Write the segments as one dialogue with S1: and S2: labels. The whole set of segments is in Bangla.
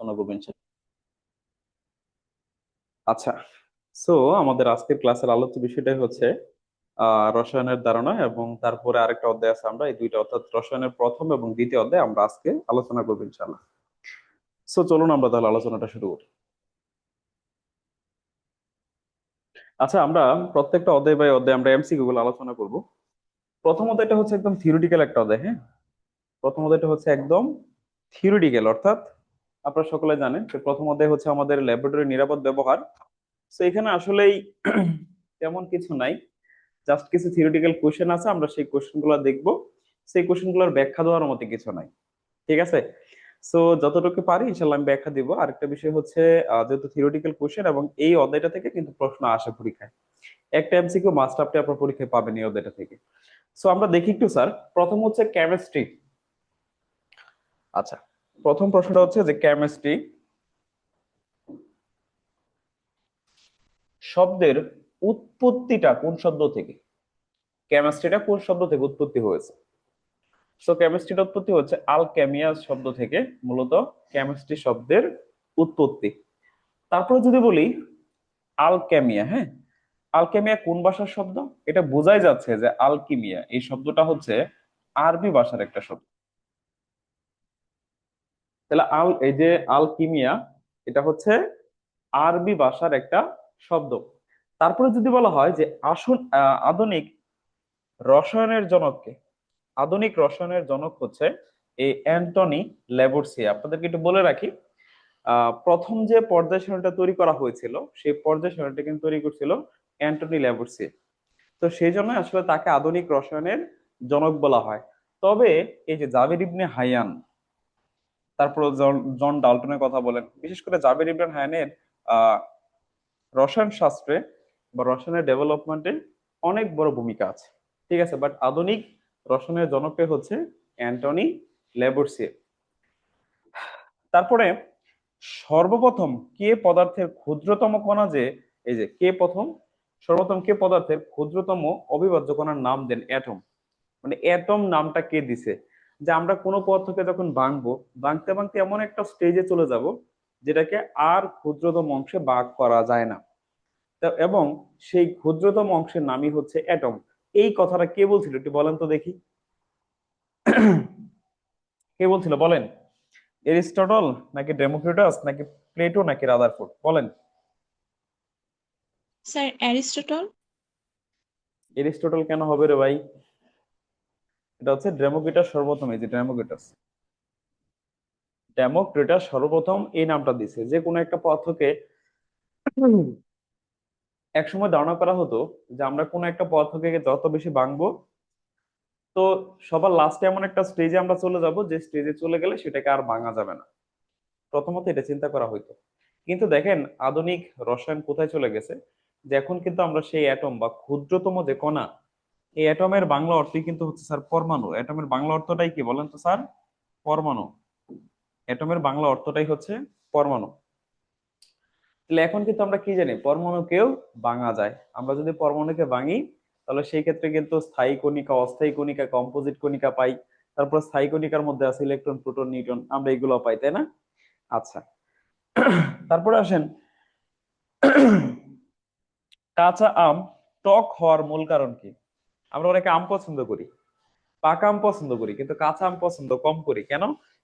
S1: আলোচনা করবো ইনশাআল্লাহ। আচ্ছা, সো আমাদের আজকের ক্লাসের আলোচ্য বিষয়টাই হচ্ছে রসায়নের ধারণা, এবং তারপরে আরেকটা অধ্যায় আছে, আমরা এই দুইটা অর্থাৎ রসায়নের প্রথম এবং দ্বিতীয় অধ্যায় আমরা আজকে আলোচনা করবো ইনশাআল্লাহ। সো চলুন আমরা তাহলে আলোচনাটা শুরু করি। আচ্ছা, আমরা প্রত্যেকটা অধ্যায় বাই অধ্যায় আমরা এমসিকিউ গুলো আলোচনা করব। প্রথম অধ্যায়টা হচ্ছে একদম থিওরিটিক্যাল একটা অধ্যায়, হ্যাঁ। প্রথম অধ্যায়টা হচ্ছে একদম থিওরিটিক্যাল, অর্থাৎ আপনারা সকলে জানেন যে প্রথম অধ্যায় হচ্ছে আমাদের ল্যাবরেটরি নিরাপদ ব্যবহার। তো এখানে আসলেই তেমন কিছু নাই, জাস্ট কিছু থিওরিটিক্যাল কোশ্চেন আছে, আমরা সেই কোশ্চেন গুলো দেখবো। সেই কোশ্চেন গুলোর ব্যাখ্যা দেওয়ার মতো কিছু নাই, ঠিক আছে। সো যতটুকু পারি ইনশাল্লাহ আমি ব্যাখ্যা দিব। আরেকটা বিষয় হচ্ছে যেহেতু থিওরিটিক্যাল কোশ্চেন এবং এই অধ্যায়টা থেকে কিন্তু প্রশ্ন আসে পরীক্ষায়, একটা এমসিকিউ মাস্ট আপনি আপনার পরীক্ষায় পাবেন এই অধ্যায়টা থেকে। সো আমরা দেখি একটু স্যার, প্রথম হচ্ছে কেমিস্ট্রি। আচ্ছা, প্রথম প্রশ্নটা হচ্ছে যে কেমিস্ট্রি শব্দের উৎপত্তিটা কোন শব্দ থেকে, কেমিস্ট্রিটা কোন শব্দ থেকে উৎপত্তি হয়েছে। সো কেমিস্ট্রির উৎপত্তি হচ্ছে আলকেমিয়া শব্দ থেকে, মূলত কেমিস্ট্রি শব্দের উৎপত্তি। তারপরে যদি বলি আলকেমিয়া, হ্যাঁ, আলকেমিয়া কোন ভাষার শব্দ, এটা বোঝাই যাচ্ছে যে আলকিমিয়া এই শব্দটা হচ্ছে আরবি ভাষার একটা শব্দ। তাহলে এই যে আলকিমিয়া, এটা হচ্ছে আরবি ভাষার একটা শব্দ। তারপরে যদি বলা হয় যে আসুন আধুনিক রসায়নের জনককে, আধুনিক রসায়নের জনক হচ্ছে এই অ্যান্টনি ল্যাবোরসিয়া। আপনাদেরকে একটু বলে রাখি, প্রথম যে পর্যায় সারণীটা তৈরি করা হয়েছিল সেই পর্যায় সারণীটা কিন্তু তৈরি করছিল অ্যান্টনি ল্যাবোরসিয়া। তো সেই জন্য আসলে তাকে আধুনিক রসায়নের জনক বলা হয়। তবে এই যে জাবের ইবনে হায়ান, তারপর জন জন ডাল্টনের কথা বলেন, বিশেষ করে জাবের ইবনে হায়ানের আহ রসায়ন শাস্ত্রে বা রসায়নের ডেভেলপমেন্টে অনেক বড় ভূমিকা আছে, ঠিক আছে। বাট আধুনিক রসায়নের জনককে হচ্ছে অ্যান্টনি ল্যাবোরসিয়ে। তারপরে সর্বপ্রথম কে পদার্থের ক্ষুদ্রতম কণা, যে এই যে কে প্রথম সর্বপ্রথম কে পদার্থের ক্ষুদ্রতম অবিভাজ্য কণার নাম দেন অ্যাটম, মানে অ্যাটম নামটা কে দিছে। যে আমরা কোনো পদার্থকে যখন ভাঙবো, ভাঙতে ভাঙতে এমন একটা স্টেজে চলে যাব যেটাকে আর ক্ষুদ্রতম অংশে ভাগ করা যায় না। এবং সেই ক্ষুদ্রতম অংশের নামই হচ্ছে অ্যাটম। এই কথাটা কে বলছিল একটু বলেন তো দেখি, কে বলছিল বলেন? এরিস্টটল, নাকি ডেমোক্রিটাস, নাকি প্লেটো, নাকি রাদারফোর্ড? বলেন।
S2: Sir Aristotle.
S1: এরিস্টটল কেন হবে রে ভাই? এটা হচ্ছে ডেমোক্রিটাস সর্বপ্রথম, এই যে ডেমোক্রিটাস, ডেমোক্রিটাস সর্বপ্রথম এই নামটা দিছে। যে কোনো একটা পদার্থকে একসময় ধারণা করা হতো যে আমরা কোনো একটা পদার্থকে যত বেশি ভাঙবো, তো সবার লাস্টে এমন একটা স্টেজে আমরা চলে যাব যে স্টেজে চলে গেলে সেটাকে আর ভাঙা যাবে না। প্রথমত এটা চিন্তা করা হইতো, কিন্তু দেখেন আধুনিক রসায়ন কোথায় চলে গেছে, যে এখন কিন্তু আমরা সেই অ্যাটম বা ক্ষুদ্রতম যে কণা, এই অ্যাটমের বাংলা অর্থই কিন্তু হচ্ছে স্যার পরমাণু। অ্যাটমের বাংলা অর্থটাই কি বলেন তো স্যার? পরমাণু। অ্যাটমের বাংলা অর্থটাই হচ্ছে পরমাণু। তাহলে এখন কিন্তু আমরা কি জানি, পরমাণুকেও ভাঙা যায়। আমরা যদি পরমাণুকে ভাঙি তাহলে সেই ক্ষেত্রে কিন্তু স্থায়ী কণিকা, অস্থায়ী কণিকা, কম্পোজিট কণিকা পাই। তারপর স্থায়ী কণিকার মধ্যে আছে ইলেকট্রন, প্রোটন, নিউট্রন, আমরা এগুলো পাই, তাই না? আচ্ছা, তারপরে আসেন, কাঁচা আম টক হওয়ার মূল কারণ কি? আমরা অনেকে আম পছন্দ করি, পাকা আম পছন্দ করি, কিন্তু কাঁচা আম পছন্দ কম করি কেন?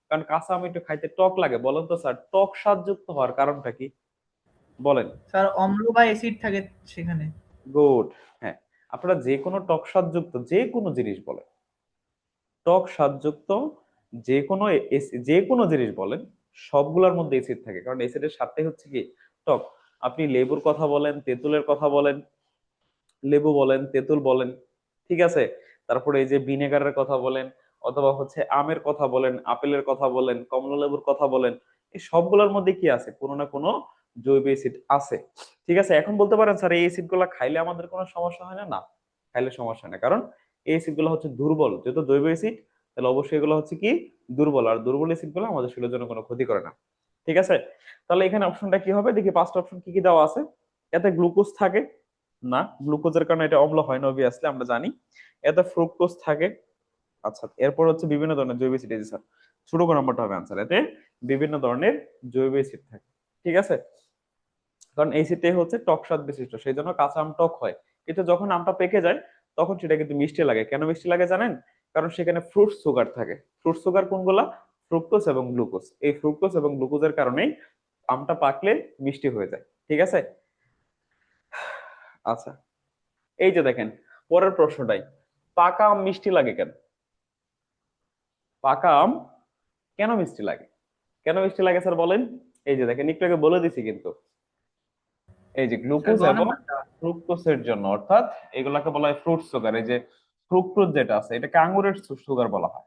S1: কারণ কাঁচা আম একটু খাইতে টক লাগে। বলেন তো স্যার, টক স্বাদযুক্ত হওয়ার কারণটা কি? বলেন।
S3: স্যার অম্ল বা অ্যাসিড থাকে সেখানে।
S1: গুড। হ্যাঁ, আপনারা যে কোনো টক স্বাদযুক্ত যে কোনো জিনিস বলেন, টক স্বাদযুক্ত যে কোনো যে কোনো জিনিস বলেন, সবগুলোর মধ্যে এসিড থাকে, কারণ এসিডের স্বাদটাই হচ্ছে কি টক। আপনি লেবুর কথা বলেন, তেঁতুলের কথা বলেন, লেবু বলেন, তেঁতুল বলেন, ঠিক আছে। তারপরে এই যে ভিনেগারের কথা বলেন, অথবা হচ্ছে আমের কথা বলেন, আপেলের কথা বলেন, কমলা লেবুর কথা বলেন, এই সবগুলোর মধ্যে কি আছে, কোনো না কোনো জৈব অ্যাসিড আছে, ঠিক আছে। এখন বলতে পারেন স্যার এই অ্যাসিড গুলা খাইলে আমাদের কোনো সমস্যা হয় না? না, খাইলে সমস্যা হয় না, কারণ এই অ্যাসিড গুলো হচ্ছে দুর্বল। যেহেতু জৈব অ্যাসিড, তাহলে অবশ্যই এগুলো হচ্ছে কি দুর্বল, আর দুর্বল অ্যাসিড গুলো আমাদের শরীরের জন্য কোনো ক্ষতি করে না, ঠিক আছে। তাহলে এখানে অপশনটা কি হবে দেখি, পাঁচটা অপশন কি কি দেওয়া আছে। এতে গ্লুকোজ থাকে না, গ্লুকোজের কারণে এটা অম্ল হয় না, অবভিয়াসলি আমরা জানি। এতে ফ্রুক্টোজ থাকে। আচ্ছা, এরপর হচ্ছে বিভিন্ন ধরনের জৈব অ্যাসিড, স্যার ছোট ক নাম্বারটা হবে আনসার। এতে বিভিন্ন ধরনের জৈব অ্যাসিড থাকে, ঠিক আছে। কারণ এই অ্যাসিডটাই হচ্ছে টক স্বাদ বিশিষ্ট, সেই জন্য কাঁচা আম টক হয়, কিন্তু যখন আমটা পেকে যায় তখন সেটা কিন্তু মিষ্টি লাগে। কেন মিষ্টি লাগে জানেন? কারণ সেখানে ফ্রুট সুগার থাকে। ফ্রুট সুগার কোনগুলা? ফ্রুক্টোজ এবং গ্লুকোজ। এই ফ্রুক্টোজ এবং গ্লুকোজের কারণেই আমটা পাকলে মিষ্টি হয়ে যায়, ঠিক আছে। আচ্ছা, এই যে দেখেন পরের প্রশ্নটাই, পাকা আম মিষ্টি লাগে কেন? পাকা আম কেন মিষ্টি লাগে? কেন মিষ্টি লাগে স্যার বলেন? এই যে দেখেন একটু আগে বলে দিছি কিন্তু, এই যে
S3: স্যার
S1: গ্লুকোজ
S3: গ
S1: এবং
S3: নাম্বারটা।
S1: ফ্রুক্টোজের জন্য, অর্থাৎ এগুলাকে বলা হয় ফ্রুট সুগার। এই যে ফ্রুক্টোজ যেটা আছে এটাকে আঙ্গুরের সুগার বলা হয়,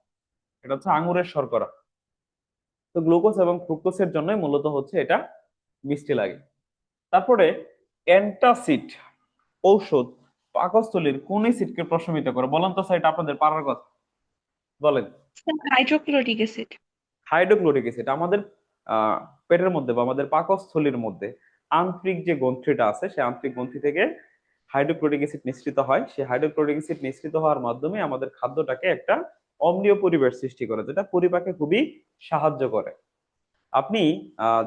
S1: এটা হচ্ছে আঙ্গুরের শর্করা। তো গ্লুকোজ এবং ফ্রুক্টোজের জন্যই মূলত হচ্ছে এটা মিষ্টি লাগে। তারপরে অ্যান্টাসিড ঔষধ পাকস্থলীর কোন অ্যাসিডকে প্রশমিত করে? বলেন তো স্যার, এটা আপনাদের পারার কথা, বলেন।
S2: Hydrochloric acid.
S1: Hydrochloric acid. আমাদের পেটের মধ্যে বা আমাদের পাকস্থলীর মধ্যে আন্তরিক যে গ্রন্থিটা আছে সেই আন্তরিক গ্রন্থি থেকে হাইড্রোক্লোরিক অ্যাসিড নিঃসৃত হয়। সেই হাইড্রোক্লোরিক অ্যাসিড নিঃসৃত হওয়ার মাধ্যমে আমাদের খাদ্যটাকে একটা অম্লীয় পরিবেশ সৃষ্টি করে, যেটা পরিপাকে খুবই সাহায্য করে। আপনি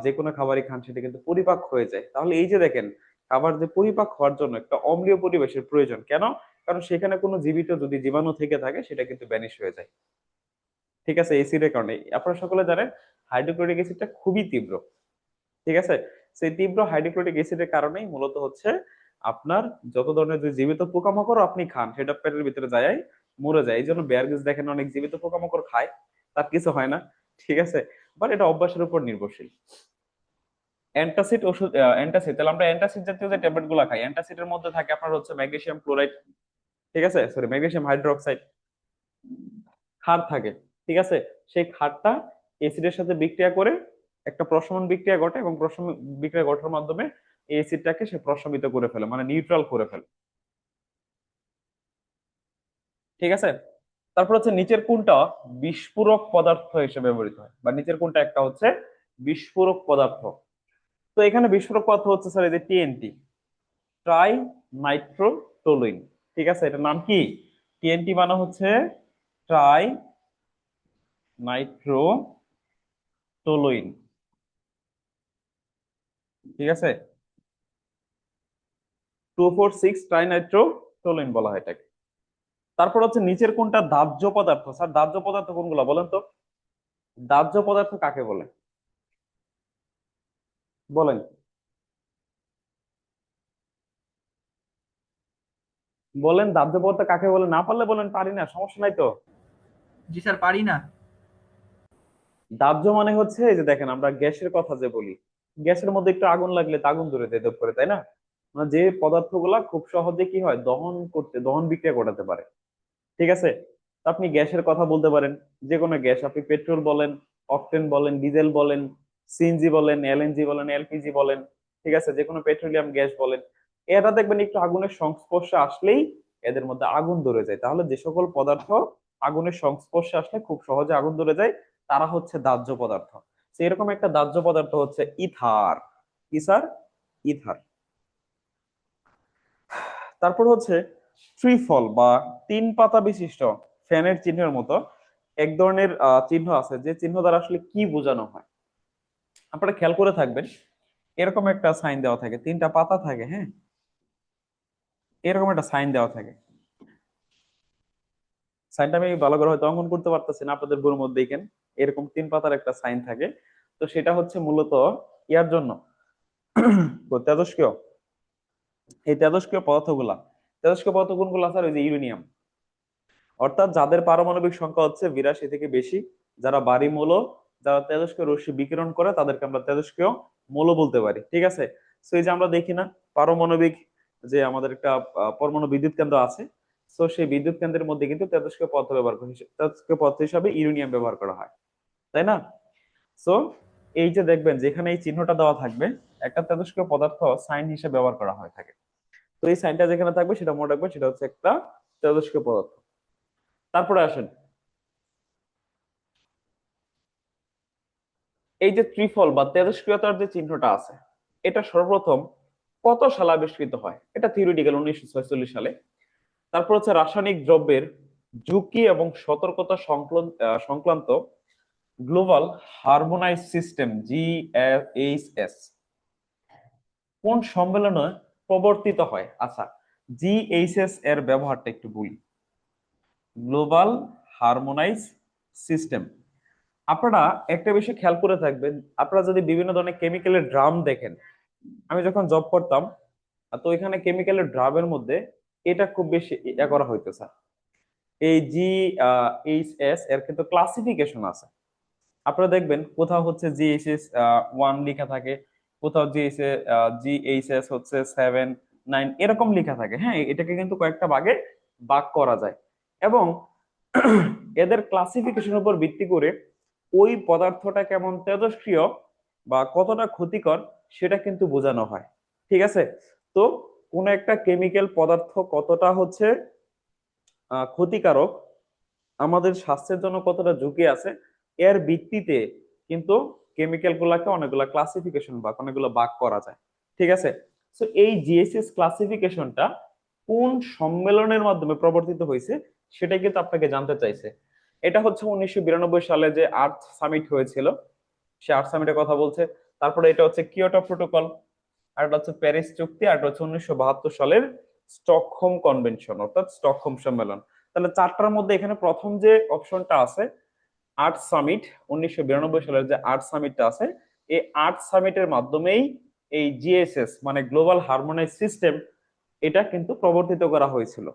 S1: যে কোনো খাবারই খান সেটা কিন্তু পরিপাক হয়ে যায়। তাহলে এই যে দেখেন, খাবার যে পরিপাক হওয়ার জন্য একটা অম্লীয় পরিবেশের প্রয়োজন। কেন? কারণ সেখানে কোনো জীবিত যদি জীবাণু থেকে থাকে সেটা কিন্তু ব্যানিশ হয়ে যায়, ঠিক আছে, এসিডের কারণে। আপনারা সকলে জানেন হাইড্রোক্লোরিক অ্যাসিডটা খুবই তীব্র, ঠিক আছে। সেই তীব্র হাইড্রোক্লোরিক অ্যাসিডের কারণেই মূলত হচ্ছে আপনার যত ধরনের যে জীবিত পোকামাকড় আপনি খান সেটা পেটের ভিতরে যায়, মরে যায়। এই জন্য বেয়ার গ্রিলস দেখেন অনেক জীবিত পোকামাকড় খায়, তার কিছু হয় না, ঠিক আছে। বাট এটা অভ্যাসের উপর নির্ভরশীল। অ্যান্টাসিড ওষুধ, অ্যান্টাসিড, তাহলে আমরা অ্যান্টাসিড জাতীয় যে ট্যাবলেট গুলো খাই, অ্যান্টাসিডের মধ্যে থাকে আপনার হচ্ছে ম্যাগনেসিয়াম ক্লোরাইড, ঠিক আছে, সরি ম্যাগনেসিয়াম হাইড্রোক্সাইড, ক্ষার থাকে, ঠিক আছে। সেই ক্ষারটা এসিডের সাথে বিক্রিয়া করে একটা প্রশমন বিক্রিয়া ঘটে, এবং প্রশমন বিক্রিয়া ঘটার মাধ্যমে এই এসিডটাকে সে প্রশমিত করে ফেলে, মানে নিউট্রাল করে ফেলে, ঠিক আছে। তারপর হচ্ছে নিচের কোনটা বিস্ফোরক পদার্থ হিসেবে ব্যবহৃত হয়, বা নিচের কোনটা একটা হচ্ছে বিস্ফোরক পদার্থ? তো এখানে বিস্ফোরক পদার্থ হচ্ছে স্যার এই যে টিএনটি, ট্রাই নাইট্রোটোলুইন, ঠিক আছে। এটার নাম কি? টিএনটি মানে হচ্ছে ট্রাই নাইট্রোটোলুইন, ঠিক আছে। 2,4,6 ট্রাইনাইট্রোটোলুইন বলা হয় এটাকে। তারপর হচ্ছে নিচের কোনটা দাহ্য পদার্থ? স্যার দাহ্য পদার্থ কোনগুলো বলেন তো? দাহ্য পদার্থ কাকে বলে বলেন? বলেন দাহ্য পদার্থ কাকে বলে, না পারলে বলেন পারি না, সমস্যা নাই তো।
S3: জি স্যার, পারি না।
S1: দাহ্য মানে হচ্ছে এই যে দেখেন আমরা গ্যাসের কথা যে বলি, গ্যাসের মধ্যে একটু আগুন লাগলে তা আগুন ধরে যেতে করে, তাই না? মানে যে পদার্থগুলা খুব সহজে কি হয় দহন বিক্রিয়া ঘটাতে পারে, ঠিক আছে। তো আপনি গ্যাসের কথা বলতে পারেন, যে কোনো গ্যাস, আপনি পেট্রোল বলেন, অকটেন বলেন, ডিজেল বলেন, সিএনজি বলেন, এলএনজি বলেন, এলপিজি বলেন, ঠিক আছে, যে কোনো পেট্রোলিয়াম গ্যাস বলেন। এরা দেখবেন একটু আগুনের সংস্পর্শে আসলেই এদের মধ্যে আগুন ধরে যায়। তাহলে যে সকল পদার্থ আগুনের সংস্পর্শে আসলে খুব সহজে আগুন ধরে যায় তারা হচ্ছে দাহ্য পদার্থ। তো এরকম একটা দাহ্য পদার্থ হচ্ছে ইথার। কি স্যার? ইথার। তারপর হচ্ছে ত্রিফল বা তিন পাতা বিশিষ্ট ফ্যানের চিহ্নের মতো এক ধরনের চিহ্ন আছে, যে চিহ্ন দ্বারা আসলে কি বোঝানো হয়? আপনারা খেয়াল করে থাকবেন, এরকম একটা সাইন দেওয়া থাকে, তিনটা পাতা থাকে, হ্যাঁ, এরকম একটা সাইন দেওয়া থাকে। সাইনটা আমি ভালো করে হয়তো অঙ্কন করতে পারতেছি না, আপনাদের বইয়ের মধ্যে দেখেন এরকম তিন পাতার একটা সাইন থাকে। তো সেটা হচ্ছে মূলত ইয়ার জন্য, তেজস্ক্রিয়, এই তেজস্ক্রিয় পদার্থগুলা, তেজস্ক্রিয় পদার্থ কোনগুলো স্যার? ওই যে ইউরেনিয়াম। অর্থাৎ যাদের পারমাণবিক সংখ্যা হচ্ছে 82 থেকে বেশি, যারা বাড়ি মৌল, যারা তেজস্ক্রিয় রশ্মি বিকিরণ করে তাদেরকে আমরা তেজস্ক্রিয় মৌল বলতে পারি, ঠিক আছে। তো এই যে আমরা দেখি না পারমাণবিক যে আমাদের একটা পরমাণু বিদ্যুৎ কেন্দ্র আছে, তো সেই বিদ্যুৎ কেন্দ্রের মধ্যে কিন্তু তেজস্ক্রিয় পদার্থ ব্যবহার করা, তেজস্ক্রিয় পদার্থ হিসাবে ইউরেনিয়াম ব্যবহার করা হয়, তাই না? সো এই যে দেখবেন যেখানে এই চিহ্নটা দেওয়া থাকবে একটা তেজস্ক্রিয় পদার্থ সাইন হিসেবে ব্যবহার করা হয়ে থাকে। তো এই সাইনটা যেখানে থাকবে সেটা মনে রাখবেন, সেটা হচ্ছে একটা তেজস্ক্রিয় পদার্থ। তারপরে আসেন, এই যে ত্রিফল বা তেজস্ক্রিয়তার যে চিহ্নটা আছে, এটা সর্বপ্রথম কত সালে আবিষ্কৃত হয়? এটা থিওরিটিক্যাল 1946 সালে। তারপর হচ্ছে রাসায়নিক দ্রব্যের ঝুঁকি এবং সতর্কতা সংক্রান্ত গ্লোবাল হারমোনাইজ সিস্টেম GHS কোন সম্মেলনে প্রবর্তিত হয়? আচ্ছা, GHS এর ব্যবহারটা একটু বলি। গ্লোবাল হারমোনাইজ সিস্টেম, আপনারা একটা বিষয় খেয়াল করে থাকবেন, আপনারা যদি বিভিন্ন ধরনের কেমিক্যালের ড্রাম দেখেন, আমি যখন জব করতাম, তো এখানে কেমিক্যালের ড্রামের মধ্যে এটা খুব বেশি করা হইতেছে। এই GHS এর কিন্তু ক্লাসিফিকেশন আছে। আপনারা দেখবেন কোথাও হচ্ছে GHS 1 লেখা থাকে, কোথাও GHS হচ্ছে 7, 9 এরকম লেখা থাকে। হ্যাঁ, এটাকে কিন্তু কয়েকটা ভাগে ভাগ করা যায় এবং এদের ক্লাসিফিকেশনের উপর ভিত্তি করে ওই পদার্থটা কেমন তেজস্ক্রিয় বা কতটা ক্ষতিকর সেটা কিন্তু বোঝানো হয়। ঠিক আছে? তো কোন একটা কেমিক্যাল পদার্থ কতটা হচ্ছে ক্ষতিকারক, আমাদের স্বাস্থ্যের জন্য কতটা ঝুঁকি আছে, এর ভিত্তিতে কিন্তু কেমিক্যাল গুলাকে অনেকগুলা ক্লাসিফিকেশন বা অনেকগুলো ভাগ করা যায়। ঠিক আছে? তো এই জিএসএস ক্লাসিফিকেশনটা কোন সম্মেলনের মাধ্যমে প্রবর্তিত হয়েছে সেটা কিন্তু আপনাকে জানতে চাইছে। এটা হচ্ছে 1992 সালে যে আর্থ সামিট হয়েছিল, সে আর্থ সামিটের কথা বলছে। তারপরে এটা হচ্ছে কিয়োটো প্রোটোকল, আর এটা হচ্ছে প্যারিস চুক্তি, আর এটা হচ্ছে 1972 সালের স্টকহোম কনভেনশন অর্থাৎ স্টকহোম সম্মেলন। তাহলে চারটার মধ্যে এখানে প্রথম যে অপশনটা আছে আর্ট সামিট, 1992 সালের যে আর্ট সামিটটা আছে, এই আর্ট সামিটের মাধ্যমেই এই জিএসএস মানে গ্লোবাল হারমোনাইজ সিস্টেম এটা কিন্তু প্রবর্তিত করা হয়েছিল।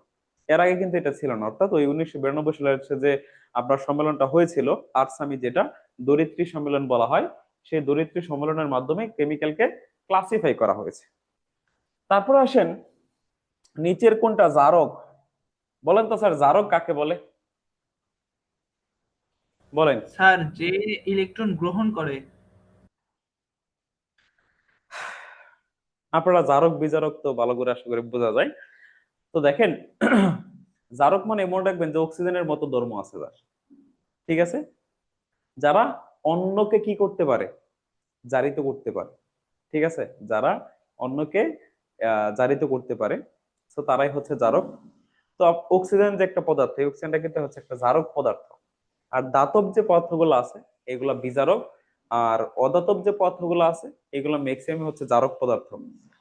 S1: এর আগে কিন্তু এটা ছিল না। অর্থাৎ ওই 1992 সালের যে আপনার সম্মেলনটা হয়েছিল আর্ট সামিট, যেটা দরিত্রী সম্মেলন বলা হয়, সেই দরিত্রী সম্মেলনের মাধ্যমে কেমিক্যালকে ক্লাসিফাই করা হয়েছে। তারপরে আসেন নিচের কোনটা জারক? বলেন তো স্যার, জারক কাকে বলে? বলেন।
S3: স্যার, যে ইলেকট্রন গ্রহণ করে।
S1: আপনারা জারক বিজারক তো ভালো করে আশা করি বোঝা যায়। তো দেখেন, জারক মানে মনে রাখবেন যে অক্সিজেনের মতো ধর্ম আছে যার। ঠিক আছে? যারা অন্যকে কি করতে পারে? জারিত করতে পারে। ঠিক আছে? যারা অন্যকে জারিত করতে পারে, তো তারাই হচ্ছে জারক। তো অক্সিজেন যে একটা পদার্থ, এই অক্সিজেনটা কিন্তু হচ্ছে একটা জারক পদার্থ। আর দাতব যে পদার্থগুলো আছে এগুলা বিজারক, আর অদাতব যে পদার্থগুলো আছে এগুলো ম্যাক্সিমাম হচ্ছে জারক পদার্থ।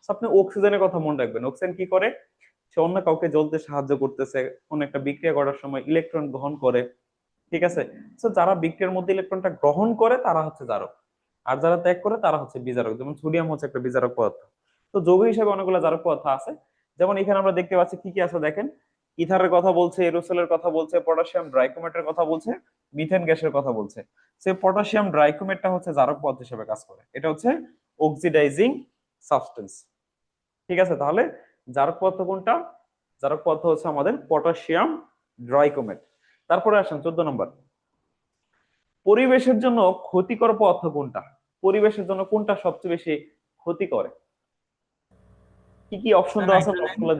S1: So, আপনি অক্সিজেনের কথা মনে রাখবেন, অক্সিজেন কি করে? সে অন্য কাউকে জ্বলতে সাহায্য করতেছে, কোন একটা বিক্রিয়া করার সময় ইলেকট্রন গ্রহণ করে। ঠিক আছে? তো যারা বিক্রিয়ার মধ্যে ইলেকট্রনটা গ্রহণ করে তারা হচ্ছে জারক, আর যারা ত্যাগ করে তারা হচ্ছে বিজারক। যেমন সোডিয়াম হচ্ছে একটা বিজারক পদার্থ। তো যৌগ হিসেবে অনেকগুলো জারক পদার্থ আছে। যেমন এখানে আমরা দেখতে পাচ্ছি কি কি আছে দেখেন, ইথারের কথা বলছে, এরোসোলের কথা বলছে, পটাশিয়াম ড্রাইকোমেটের কথা বলছে, মিথেন গ্যাসের কথা বলছে। সেই পটাশিয়াম ড্রাইকোমেটটা হচ্ছে জারক পদার্থ হিসেবে কাজ করে, এটা হচ্ছে অক্সিডাইজিং সাবস্টেন্স। ঠিক আছে? তাহলে জারক পদার্থ কোনটা? জারক পদার্থ হচ্ছে আমাদের পটাশিয়াম ড্রাইকোমেট। তারপরে আসেন 14 নম্বর, পরিবেশের জন্য ক্ষতিকর পদার্থ কোনটা? পরিবেশের জন্য কোনটা সবচেয়ে বেশি ক্ষতি করে? কি কি অপশন
S3: স্যার,
S1: দেওয়া আছে
S3: নাইট্রোজেন।
S1: অপশনগুলো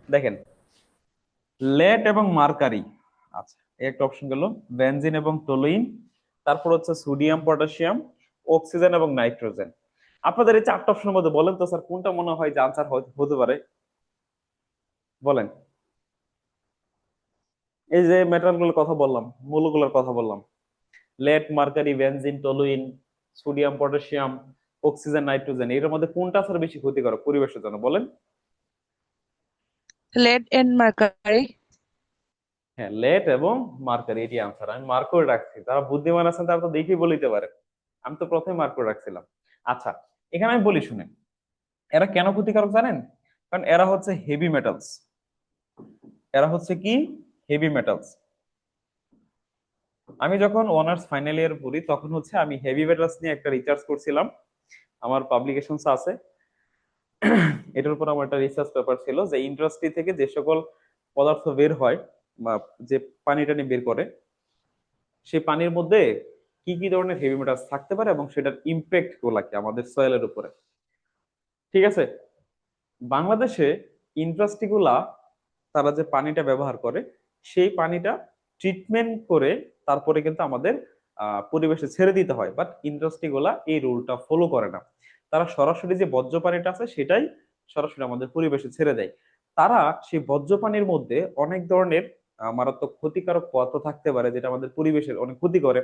S1: দেখেন। লেড এবং মার্কারি, আচ্ছা এই একটা অপশন গেল। বেনজিন এবং টলুইন, তারপর হচ্ছে সোডিয়াম পটাশিয়াম, অক্সিজেন এবং নাইট্রোজেন। আপনাদের এই চারটা অপশনের মধ্যে বলেন তো স্যার কোনটা মনে হয় যে আনসার হতে পারে? বলেন। এই যে মেটালগুলোর কথা বললাম, মৌলগুলোর কথা বললাম, lead mercury benzene toluene sodium potassium oxygen nitrogen, এর মধ্যে কোনটা স্যার বেশি ক্ষতিকারক পরিবেশের জন্য? বলেন।
S2: Lead and mercury.
S1: হ্যাঁ, লেড এবং মার্কারি, এটি আনসার। আমি মার্ক করে রাখছি, যারা বুদ্ধিমান আছেন তারা তো দেখেই বলিতে পারে। আমি তো প্রথমে মার্ক করে রাখছিলাম। আচ্ছা, এখানে আমি বলি শুনেন, এরা কেন ক্ষতিকারক জানেন? কারণ এরা হচ্ছে হেভি মেটালস। এরা হচ্ছে কি? Heavy metals. আমি যখন অনার্স ফাইনাল ইয়ার পড়ি তখন হচ্ছে আমি হেভি মেটালস নিয়ে একটা রিসার্চ করছিলাম, আমার পাবলিকেশনস আছে। এটার উপর আমার একটা রিসার্চ পেপার ছিল যে ইন্ডাস্ট্রি থেকে যে সকল পদার্থ বের হয় বা যে পানি টানি বের করে, সেই পানির মধ্যে কি কি ধরনের হেভি মেটালস থাকতে পারে এবং সেটার ইম্প্যাক্ট গুলা কি আমাদের সয়েলের উপরে। ঠিক আছে? বাংলাদেশে ইন্ডাস্ট্রি গুলা তারা যে পানিটা ব্যবহার করে সেই পানিটা ট্রিটমেন্ট করে তারপরে কিন্তু আমাদের পরিবেশে ছেড়ে দিতে হয়, বাট ইন্ডাস্ট্রি গুলা এই রুলটা ফলো করে না। তারা সরাসরি যে বর্জ্য পানিটা আছে সেটাই সরাসরি আমাদের পরিবেশে ছেড়ে দেয়। তারা সেই বর্জ্য পানির মধ্যে অনেক ধরনের মারাত্মক ক্ষতিকারক পদার্থ থাকতে পারে যেটা আমাদের পরিবেশের অনেক ক্ষতি করে।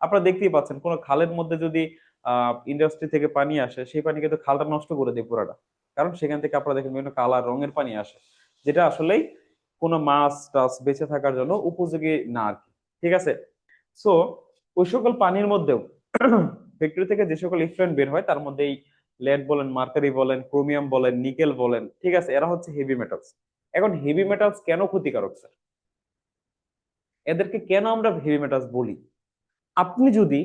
S1: আপনারা দেখতেই পাচ্ছেন কোন খালের মধ্যে যদি ইন্ডাস্ট্রি থেকে পানি আসে, সেই পানি কিন্তু খালটা নষ্ট করে দেয় পুরাটা। কারণ সেখান থেকে আপনারা দেখেন বিভিন্ন কালার রঙের পানি আসে, যেটা আসলেই কোনো মাছ টাছ বেঁচে থাকার জন্য উপযোগী না আর কি। ঠিক আছে। সো ওই সকল পানির মধ্যেও ফ্যাক্টরি থেকে যে সকল ইফলুয়েন্ট বের হয় তার মধ্যে এই লেড বলেন, মার্কারি বলেন, ক্রোমিয়াম বলেন, নিকেল বলেন, ঠিক আছে, এরা হচ্ছে হেভি মেটালস। এখন হেভি মেটালস কেন ক্ষতিকারক স্যার? এদেরকে কেন আমরা হেভি মেটালস বলি? আপনি যদি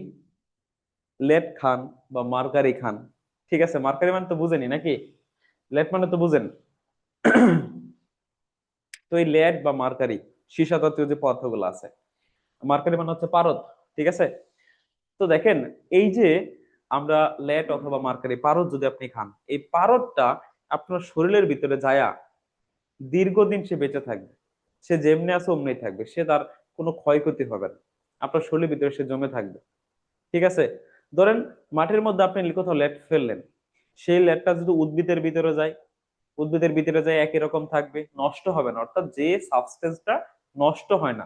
S1: লেড খান বা মার্কারি খান, ঠিক আছে, মার্কারি মানে তো বুঝেনি নাকি, লেড মানে তো বুঝেন। তো এই লেড বা মার্কারি সীসা জাতীয় যে পদার্থগুলো আছে, মার্কারি মানে হচ্ছে পারদ, ঠিক আছে। তো দেখেন, এই যে আমরা লেড অথবা মার্কারি পারদ যদি আপনি খান, এই পারদটা আপনার শরীরের ভিতরে যায়া দীর্ঘদিন সে বেঁচে থাকবে। সে যেমনি আছে অমনি থাকবে, সে তার কোনো ক্ষয়ক্ষতি হবে না, আপনার শরীরের ভিতরে সে জমে থাকবে। ঠিক আছে। ধরেন মাটির মধ্যে আপনি কোথাও লেড ফেললেন, সেই লেডটা যদি উদ্ভিদের ভিতরে যায়, উদ্ভিদের ভিতরে যায় একই রকম থাকবে, নষ্ট হবে না। অর্থাৎ যে সাবস্টেন্সটা নষ্ট হয় না,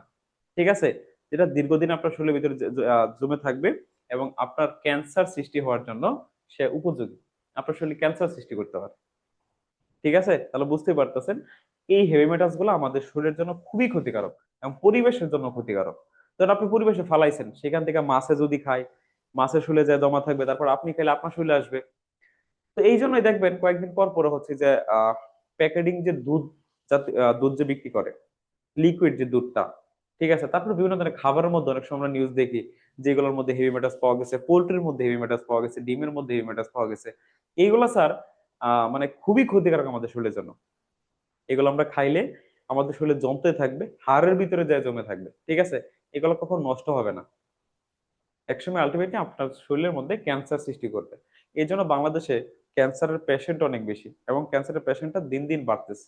S1: ঠিক আছে, যেটা দীর্ঘদিন আপনার শরীরের ভিতরে জমে থাকবে এবং আপনার ক্যান্সার সৃষ্টি হওয়ার জন্য সে উপযোগী, আপনার শরীরে ক্যান্সার সৃষ্টি করতে পারে। ঠিক আছে, তাহলে বুঝতেই পারতেছেন এই হেভি মেটালস গুলো আমাদের শরীরের জন্য খুবই ক্ষতিকারক এবং পরিবেশের জন্য ক্ষতিকারক। ধরেন আপনি পরিবেশে ফালাইছেন, সেখান থেকে মাছে যদি খায়, মাছের শরীরে যায় জমা থাকবে, তারপর আপনি খেলে আপনার শরীরে আসবে। তো এই জন্যই দেখবেন কয়েকদিন পর পর হচ্ছে যে প্যাকেটিং যে দুধ, দুধ যে বিক্রি করে, লিকুইড যে দুধটা, ঠিক আছে, তারপর বিভিন্ন ধরনের খাবারের মধ্যে অনেক সময় আমরা নিউজ দেখি যেগুলোর মধ্যে হেভি মেটালস পাওয়া গেছে, পোল্ট্রির মধ্যে হেভি মেটালস পাওয়া গেছে, ডিমের মধ্যে হেভি মেটালস পাওয়া গেছে। এইগুলো স্যার মানে খুবই ক্ষতিকারক আমাদের শরীরের জন্য। এগুলো আমরা খাইলে আমাদের শরীরে জমতে থাকবে, হাড়ের ভিতরে যায় জমে থাকবে, ঠিক আছে। এগুলো কখন নষ্ট হবে না, একসময় আলটিমেটলি আপনার শরীরের মধ্যে ক্যান্সার সৃষ্টি করবে। এই জন্য বাংলাদেশে ক্যান্সারের পেশেন্ট অনেক বেশি এবং ক্যান্সারের পেশেন্টটা দিন দিন বাড়তেছে।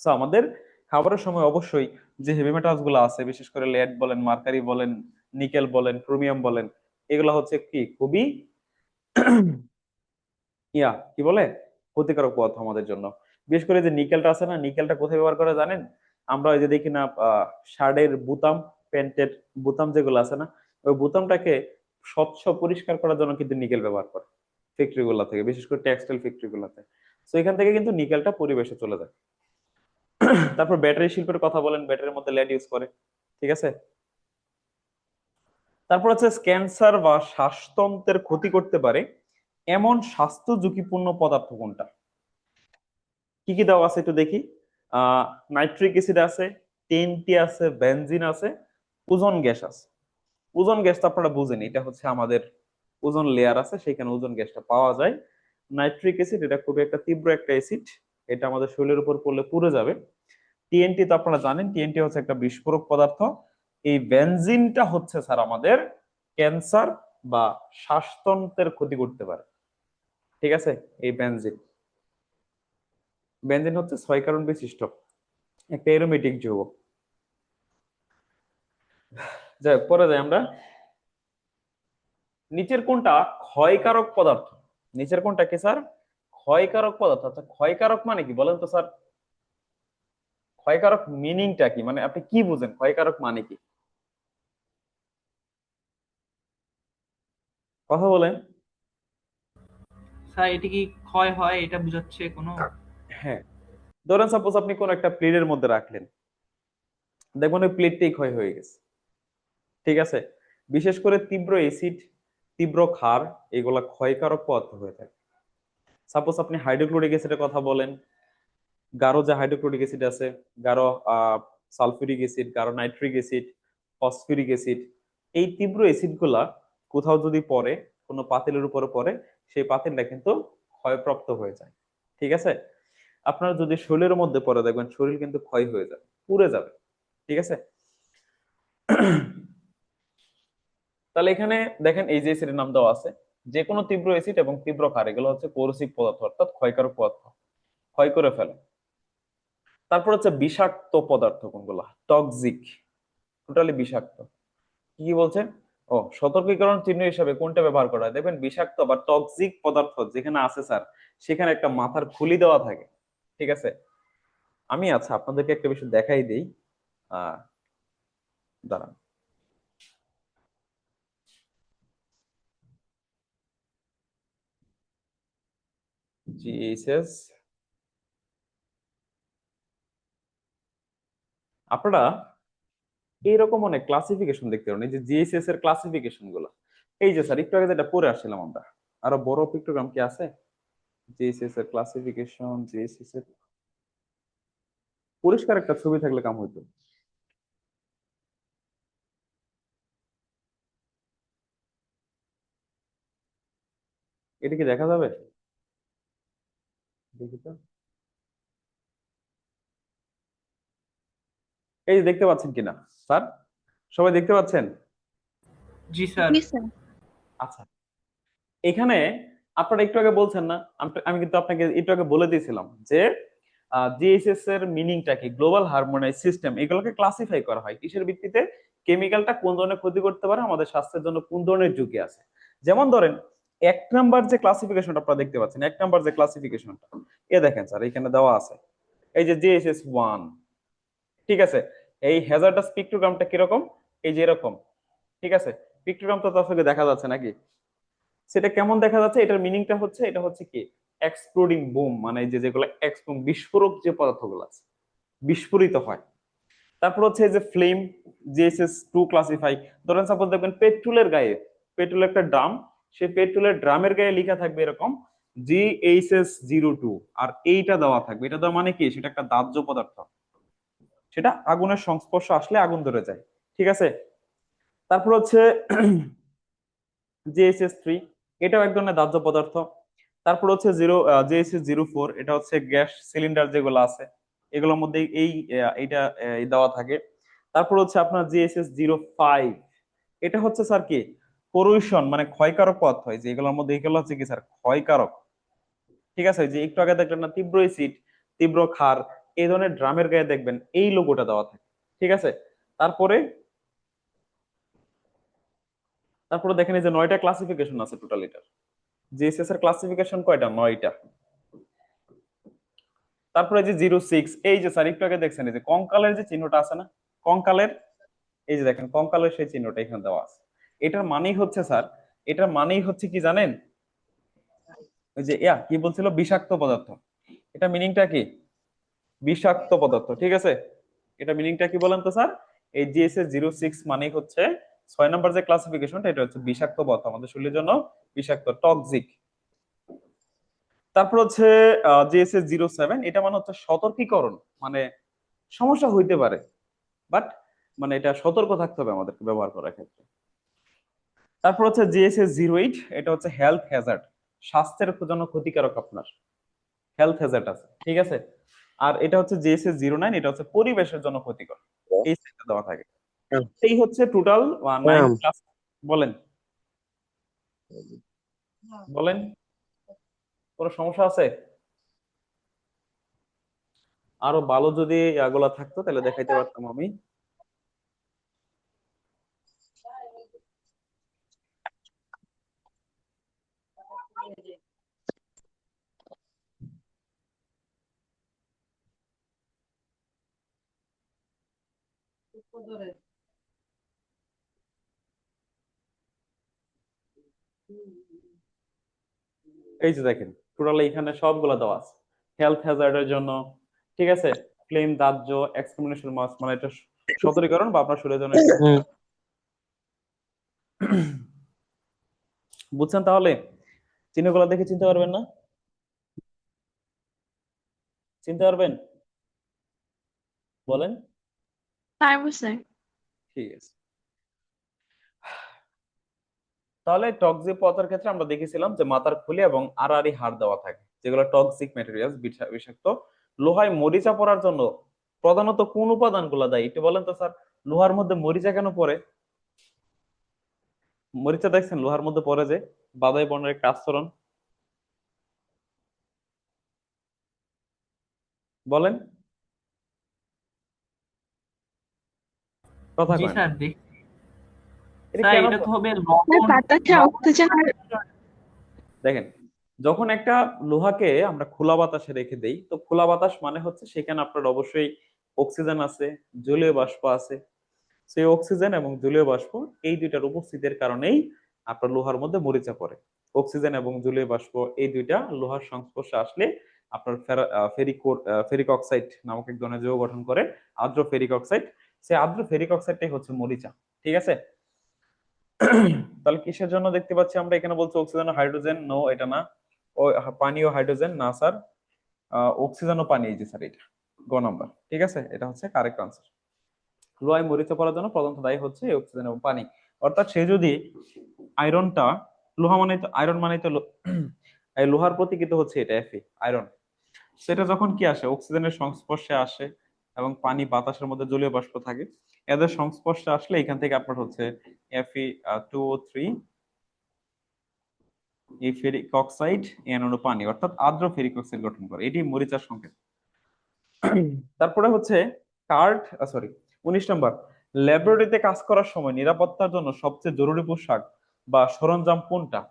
S1: সো আমাদের খাবারের সময় অবশ্যই যে হেভি মেটালস গুলো আছে, বিশেষ করে লেড বলেন, মার্কারি বলেন, নিকেল বলেন, ক্রোমিয়াম বলেন, এগুলো হচ্ছে কি খুবই কি বলে ক্ষতিকারক পদার্থ আমাদের জন্য। বিশেষ করে যে নিকেলটা আছে না, নিকেলটা কোথায় ব্যবহার করে জানেন? আমরা ওই যে দেখি না শার্টের বুতাম, প্যান্টের বুতাম যেগুলো আছে না, ওই বুতামটাকে স্বচ্ছ পরিষ্কার করার জন্য কিন্তু নিকেল ব্যবহার করে ফ্যাক্টরি গুলা থেকে, বিশেষ করে টেক্সটাইল ফ্যাক্টরি গুলাতে। তো এখান থেকে কিন্তু নিকেলটা পরিবেশে চলে যায়। তারপর ব্যাটারি শিল্পের কথা বলেন, ব্যাটারির মধ্যে লেড ইউজ করে, ঠিক আছে। তারপর হচ্ছে ক্যান্সার বা শ্বাসতন্ত্রের ক্ষতি করতে পারে এমন স্বাস্থ্য ঝুঁকিপূর্ণ পদার্থ কোনটা? কি কি দেওয়া আছে একটু দেখি। নাইট্রিক অ্যাসিড আছে, টিএনটি আছে, বেনজিন আছে, ওজোন গ্যাস আছে। ওজোন গ্যাসটা আপনারা বুঝেন, এটা হচ্ছে আমাদের ওজোন লেয়ার আছে, সেখানে ওজোন গ্যাসটা পাওয়া যায়। নাইট্রিক অ্যাসিড এটা খুবই একটা তীব্র একটা অ্যাসিড, এটা আমাদের শরীরের উপর পড়লে পুড়ে যাবে। টিএনটি তো আপনারা জানেন, টিএনটি হচ্ছে একটা বিস্ফোরক পদার্থ। এই বেনজিনটা হচ্ছে স্যার আমাদের ক্যান্সার বা শ্বাসতন্ত্রের ক্ষতি করতে পারে, ঠিক আছে। এই বেনজিন, বেনজিন হচ্ছে 6 কার্বন বিশিষ্ট একটা এরোমেটিক যৌগ। যাই হোক, পরে যাই আমরা। নিচের কোনটা ক্ষয়কারক পদার্থ? নিচের কোনটা কি স্যার ক্ষয়কারক পদার্থ? আচ্ছা, ক্ষয়কারক মানে কি বলেন তো স্যার? ক্ষয়কারক মিনিংটা কি, মানে আপনি কি বুঝেন ক্ষয়কারক মানে কি? কথা বলেন।
S3: স্যার এটা কি ক্ষয় হয় এটা বুঝাচ্ছে কোনো?
S1: হ্যাঁ, ধরেন সাপোজ আপনি কোন একটা প্লেটের মধ্যে রাখলেন, দেখবেন ওই প্লেটটাই ক্ষয় হয়ে গেছে, ঠিক আছে। বিশেষ করে তীব্র এসিড, তীব্র ক্ষার, এগুলা ক্ষয়কারক পদার্থ হয়ে থাকে। সাপোজ আপনি হাইড্রোক্লোরিক অ্যাসিডের কথা বলেন, গাঢ় যে হাইড্রোক্লোরিক অ্যাসিড আছে, গাঢ় সালফিউরিক অ্যাসিড, গাঢ় নাইট্রিক অ্যাসিড, ফসফিউরিক অ্যাসিড, এই তীব্র অ্যাসিড গুলা কোথাও যদি পড়ে, কোনো পাতিলের উপরে পড়ে, সেই পাতিলটা কিন্তু ক্ষয়প্রাপ্ত হয়ে যায়, ঠিক আছে। আপনার যদি শরীরের মধ্যে পড়ে, দেখবেন শরীর কিন্তু ক্ষয় হয়ে যাবে, পুড়ে যাবে, ঠিক আছে। তাহলে এখানে দেখেন এই যে অ্যাসিডের নাম দেওয়া আছে, যে কোনো তীব্র অ্যাসিড এবং তীব্র ক্ষার এগুলো হচ্ছে কোরসিভ পদার্থ, অর্থাৎ ক্ষয়কারক পদার্থ, ক্ষয় করে ফেলে। তারপর হচ্ছে বিষাক্ত পদার্থ কোনগুলা, টক্সিক, টোটালি বিষাক্ত। কি কি বলছেন? ও, সতর্কীকরণ চিহ্ন হিসাবে কোনটা ব্যবহার করা হয়? দেখবেন বিষাক্ত বা টক্সিক পদার্থ যেখানে আছে স্যার, সেখানে একটা মাথার খুলি দেওয়া থাকে, ঠিক আছে। আমি আচ্ছা আপনাদেরকে একটা বিষয় দেখাই দেই। আহ দাঁড়ান, জিএইচএস আপনারা এইরকম অনেক ক্লাসিফিকেশন দেখতে পারেন, এই যে জিএইচএস এর ক্লাসিফিকেশন গুলো। এই যে স্যার একটু আগে যেটা পড়ে আসছিলাম আমরা, আরো বড় পিক্টোগ্রাম কি আছে? জিএইচএস এর ক্লাসিফিকেশন, জিএইচএস এর পরিষ্কার একটা ছবি থাকলে কাম হইতো। এটা কি দেখা যাবে? দেখি তো। এই যে দেখতে পাচ্ছেন কিনা স্যার? সবাই দেখতে পাচ্ছেন?
S3: জি স্যার।
S2: জি স্যার।
S1: আচ্ছা, এখানে আপনারা একটু আগে বলছেন না, আমি কিন্তু আপনাকে একটু আগে বলে দিয়েছিলাম যে জিএসএস এর মিনিংটা কি, গ্লোবাল হারমোনাইজ সিস্টেম। এগুলোকে ক্লাসিফাই করা হয় কিসের ভিত্তিতে? কেমিক্যালটা কোন ধরনের ক্ষতি করতে পারে, আমাদের স্বাস্থ্যের জন্য কোন ধরনের ঝুঁকি আছে। যেমন ধরেন, এক নাম্বার যে ক্লাসিফিকেশনটা আপনারা দেখতে পাচ্ছেন, এক নাম্বার যে ক্লাসিফিকেশনটা, এ দেখেন স্যার এখানে দেওয়া আছে, এই যে জিএসএস 1, ঠিক আছে? এই হ্যাজার্ডাস পিক্টোগ্রামটা কিরকম? এই যে এরকম, ঠিক আছে? পিক্টোগ্রাম তো আসলে দেখা যাচ্ছে নাকি? সেটা কেমন দেখা যাচ্ছে? এটার মিনিংটা হচ্ছে, এটা হচ্ছে কি, এক্সপ্লোডিং বুম, মানে এই যে যেগুলো বিস্ফোরক যে পদার্থগুলো আছে, বিস্ফোরিত হয়। তারপর হচ্ছে এই যে ফ্লেম, জিএসএস 2 ক্লাসিফাই। ধরেন সাপোজ দেখবেন পেট্রোলের গায়ে, পেট্রোলের একটা ড্রাম, সেই পেট্রোলের ড্রামের গায়ে লেখা থাকবে এরকম GHS02, আর এইটা দেওয়া থাকবে। এটা দেওয়া মানে কি, সেটা একটা দাহ্য পদার্থ, সেটা আগুনের সংস্পর্শ আসলে আগুন ধরে যায়, ঠিক আছে? তারপর হচ্ছে জিএসএস 3, এটাও এক ধরনের দাহ্য পদার্থ। তারপর হচ্ছে জিএসএস 04, এটা হচ্ছে গ্যাস সিলিন্ডার যেগুলো আছে এগুলোর মধ্যে এইটা দেওয়া থাকে। তারপর হচ্ছে আপনার জিএসএস 05, এটা হচ্ছে স্যার কি, পলিউশন মানে ক্ষয়কারক পদার্থ হয়, যে এগুলোর মধ্যে এগুলো হচ্ছে কি স্যার, ক্ষয়কারক, ঠিক আছে? যে একটু আগে দেখলেন না, তীব্র এসিড, তীব্র ক্ষার, এই ধরনের ড্রামের গায়ে দেখবেন এই লোগোটা দেওয়া থাকে, ঠিক আছে? তারপরে তারপরে দেখেন এই যে 9টা ক্লাসিফিকেশন আছে টোটাল এটার। জিএসএস এর ক্লাসিফিকেশন কয়টা? 9টা। তারপরে যে 06, এই যে স্যার একটু আগে দেখছেন এই যে কঙ্কালের যে চিহ্নটা আছে না, কঙ্কালের, এই যে দেখেন কঙ্কালের সেই চিহ্নটা এখানে দেওয়া আছে। এটার মানেই হচ্ছে স্যার, এটার মানেই হচ্ছে কি জানেন? ওই যে কি বলছিল, বিষাক্ত পদার্থ। এটা মিনিংটা কি? বিষাক্ত পদার্থ, ঠিক আছে? এটা মিনিংটা কি বলেন তো স্যার? এই জিএসএস 06 মানেই হচ্ছে 6 নম্বর যে ক্লাসিফিকেশনটা, এটা হচ্ছে বিষাক্ত পদার্থ, আমাদের শরীরের জন্য বিষাক্ত, টক্সিক। তারপর হচ্ছে জিএসএস 07, এটা মানে হচ্ছে সতর্কীকরণ, মানে সমস্যা হইতে পারে, বাট মানে এটা সতর্ক থাকতে হবে আমাদেরকে ব্যবহার করার ক্ষেত্রে। তারপর হচ্ছে জিএসএস 08, এটা হচ্ছে হেলথ হ্যাজার্ড, স্বাস্থ্যের জন্য ক্ষতিকারক, আপনার হেলথ হ্যাজার্ড আছে, ঠিক আছে? আর এটা হচ্ছে জিএসএস 09, এটা হচ্ছে পরিবেশের জন্য ক্ষতিকর, এই সেটটা দেওয়া থাকে। এই হচ্ছে টোটাল 9
S4: ম্যাম,
S1: ক্লাস। বলেন, বলেন, কোনো সমস্যা আছে? আরো ভালো যদি এগুলা থাকতো তাহলে দেখাইতে পারতাম আমি। এই যে দেখেন টোটাল এখানে সবগুলা দেওয়া আছে হেলথ হ্যাজার্ডের জন্য, ঠিক আছে? ক্লেম, দাহ্য, এক্সক্রিমিনেশন মাস, মানে এটা সতর্কীকরণ বা আপনার শরীরের জন্য এটা
S4: হুম,
S1: বুঝছেন তাহলে? চিহ্নগুলো দেখে চিনতে পারবেন না? চিনতে পারবেন? বলেন।
S2: পারবো স্যার।
S1: ঠিক আছে, তাহলে টক্সিক পদার্থের ক্ষেত্রে আমরা দেখেছিলাম যে মাথার খুলি এবং আড়াআড়ি হাড় দেওয়া থাকে, যেগুলো টক্সিক ম্যাটেরিয়ালস, বিষাক্ত। লোহায় মরিচা পড়ার জন্য প্রধানত কোন উপাদানগুলো দায়ী একটু বলেন তো স্যার? লোহার মধ্যে মরিচা কেন পড়ে? মরিচা দেখছেন লোহার মধ্যে পড়ে যে, বাদামি বর্ণের একটা আস্তরণ, বলেন, কথা
S3: জি
S1: কয় না।
S3: স্যার, দেখ
S1: এটা
S3: স্যার
S1: কেন
S3: এটা তো
S1: পড়ে?
S3: হবে
S2: স্যার
S3: লবণ।
S2: বাতাসে
S3: লবণ
S2: অক্সিজেন আর
S1: দেখেন, যখন একটা লোহাকে আমরা খোলা বাতাসে রেখে দেই, তো খোলা বাতাস মানে হচ্ছে সেখানে আপনার অবশ্যই অক্সিজেন আছে, জলীয় বাষ্প আছে। সেই অক্সিজেন এবং জলীয় বাষ্প এই দুইটার উপস্থিতির কারণেই আপনার লোহার মধ্যে মরিচা পড়ে। অক্সিজেন এবং জলীয় বাষ্প এই দুইটা লোহার সংস্পর্শে আসলে আপনার ফেরিক অক্সাইড নামক এক ধরনের যৌগ গঠন করে, আর্দ্র ফেরিক অক্সাইড। সেই আর্দ্র ফেরিক অক্সাইডটাই হচ্ছে মরিচা। ঠিক আছে, তাহলে কিসের জন্য দেখতে পাচ্ছি আমরা এখানে বলছে অক্সিজেন ও হাইড্রোজেন, নো এটা না। ও পানি ও হাইড্রোজেন না স্যার, অক্সিজেন ও পানি, এই যে স্যার এটা গ নাম্বার। ঠিক আছে, এটা হচ্ছে কারেক্ট আনসার। লোহায় মরিচা পড়ার জন্য প্রধানত দায়ী হচ্ছে এই অক্সিজেন এবং পানি। অর্থাৎ সে যদি আয়রনটা, লোহা মানে তো আয়রন মানে তো এই লোহার প্রতীকিত হচ্ছে এটা এফি, আয়রন। সেটা যখন কি আসে, অক্সিজেনের সংস্পর্শে আসে এবং পানি বাতাসের মধ্যে জলীয় বাষ্প থাকে, এদের সংস্পর্শে আসলে এখান থেকে আপনার হচ্ছে Fe2O3, এই ফেরিক অক্সাইড এন হলো পানি, অর্থাৎ আর্দ্র ফেরিক অক্সাইড গঠন করে, এটি মরিচার সংকেত। তারপরে হচ্ছে কার্ড, সরি 19 নম্বর, ল্যাবরেটরিতে কাজ করার সময় নিরাপত্তার জন্য সবচেয়ে জরুরি পোশাক বা সরঞ্জাম কোনটা?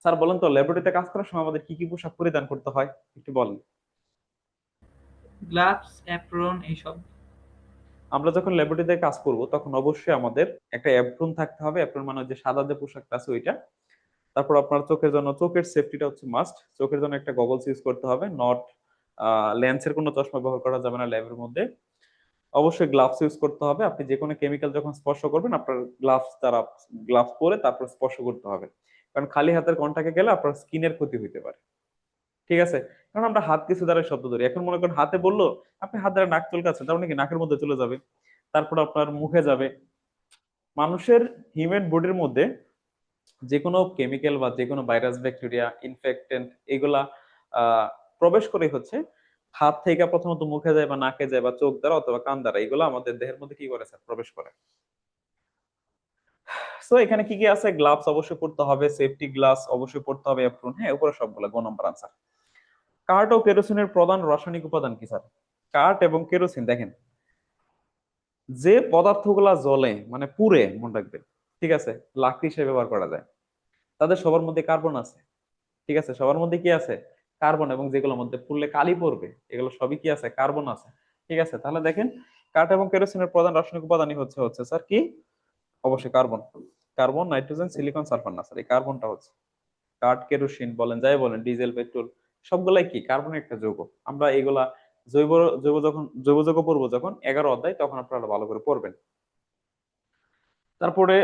S1: স্যার বলেন তো, ল্যাবরেটরিতে কাজ করার সময় আমাদের কি কি পোশাক পরিধান করতে হয় একটু বলেন।
S3: গ্লাভস, অ্যাপ্রন এইসব।
S1: আমরা যখন ল্যাবরেটরিতে কাজ করব তখন অবশ্যই আমাদের একটা অ্যাপ্রন থাকতে হবে। অ্যাপ্রন মানে যে সাদা যে পোশাকটা আছে ওইটা। তারপর আপনার চোখের জন্য, চোখের সেফটিটা হচ্ছে মাস্ট, চোখের জন্য একটা গগলস ইউজ করতে হবে, নট লেন্সের কোনো চশমা ব্যবহার করা যাবে না ল্যাবের মধ্যে। অবশ্যই গ্লাভস ইউজ করতে হবে, আপনি যে কোনো কেমিক্যাল যখন স্পর্শ করবেন আপনার গ্লাভস পরে তারপর স্পর্শ করতে হবে, কারণ খালি হাতের কন্টাক্টে গেলে আপনার স্কিনের ক্ষতি হইতে পারে। ঠিক আছে, কারণ আমরা হাত কিছু দ্বারা শব্দ ধরি, এখন মনে করেন হাতে বললো, আপনি হাত দ্বারা নাক চুলকাচ্ছেন, তার মানে কি নাকের মধ্যে চলে যাবে, তারপর আপনার মুখে যাবে। মানুষের হিউম্যান বডির মধ্যে যে কোনো কেমিক্যাল বা যে কোনো ভাইরাস, ব্যাকটেরিয়া, ইনফেক্টেন্ট এগুলা আহ প্রবেশ করে হচ্ছে হাত থেকে প্রথমত মুখে যায় বা নাকে যায় বা চোখ দ্বারা অথবা কান দ্বারা, এগুলো আমাদের দেহের মধ্যে কি করে স্যার, প্রবেশ করে। সো এখানে কি কি আছে, গ্লাভস অবশ্যই পড়তে হবে, সেফটি গ্লাস অবশ্যই পড়তে হবে, অ্যাপ্রন, হ্যাঁ উপরে সবগুলো গ নম্বর আনসার। কাঠ ও কেরোসিনের প্রধান রাসায়নিক উপাদান কি স্যার? কাঠ এবং কেরোসিন, দেখেন যে পদার্থগুলা জ্বলে মানে পুড়ে, মনে রাখবেন, ঠিক আছে, লাকড়ি হিসেবে ব্যবহার করা যায়, তাদের সবার মধ্যে কার্বন আছে। ঠিক আছে, সবার মধ্যে কি আছে, কার্বন, এবং যেগুলোর মধ্যে পুড়লে কালি পড়বে এগুলো সবই কি আছে, কার্বন আছে। ঠিক আছে, তাহলে দেখেন কাঠ এবং কেরোসিনের প্রধান রাসায়নিক উপাদানই হচ্ছে হচ্ছে স্যার কি, অবশ্যই carbon. Carbon, nitrogen, silicon, sulphur না স্যার, এই কার্বনটা হচ্ছে। কাঠ, কেরোসিন বলেন, যাই বলেন, ডিজেল, পেট্রোল, সবগুলাই কি কার্বনের একটা যৌগ। আমরা এগুলা জৈব জৈব যৌগ পড়বো যখন 11 অধ্যায়, তখন আপনারা ভালো করে পড়বেন। তারপরে